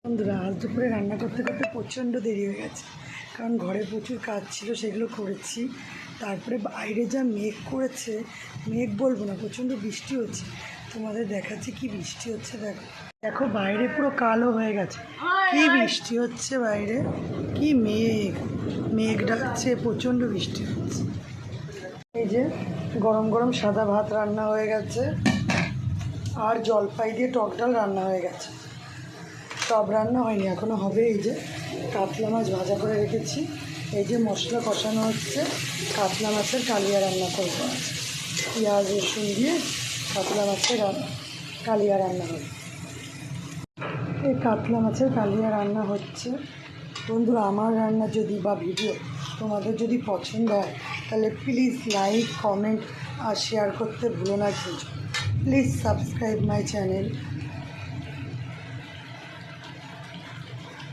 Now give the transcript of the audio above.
বন্ধুরা আজ দুপুরে রান্না করতে করতে প্রচণ্ড দেরি হয়ে গেছে, কারণ ঘরে প্রচুর কাজ ছিল, সেগুলো করেছি। তারপরে বাইরে যা মেঘ করেছে, মেঘ বলবো না, প্রচণ্ড বৃষ্টি হচ্ছে। তোমাদের দেখাচ্ছি কি বৃষ্টি হচ্ছে। দেখো দেখো বাইরে পুরো কালো হয়ে গেছে, কি বৃষ্টি হচ্ছে বাইরে, কি মেঘ, মেঘ ডাকছে, প্রচণ্ড বৃষ্টি হচ্ছে। এই যে গরম গরম সাদা ভাত রান্না হয়ে গেছে, আর জলপাই দিয়ে টক ডাল রান্না হয়ে গেছে। সব রান্না হয়নি, এখনও হবে। এই যে কাতলা মাছ ভাজা করে রেখেছি, এই যে মশলা কষানো হচ্ছে, কাতলা মাছের কালিয়া রান্না করবো। পেঁয়াজ রসুন দিয়ে কাতলা মাছের কালিয়া রান্না হবে। এই কাতলা মাছের কালিয়া রান্না হচ্ছে। বন্ধুরা, আমার রান্না যদি বা ভিডিও তোমাদের যদি পছন্দ হয়, তাহলে প্লিজ লাইক, কমেন্ট আর শেয়ার করতে ভুলো না। Please subscribe my channel.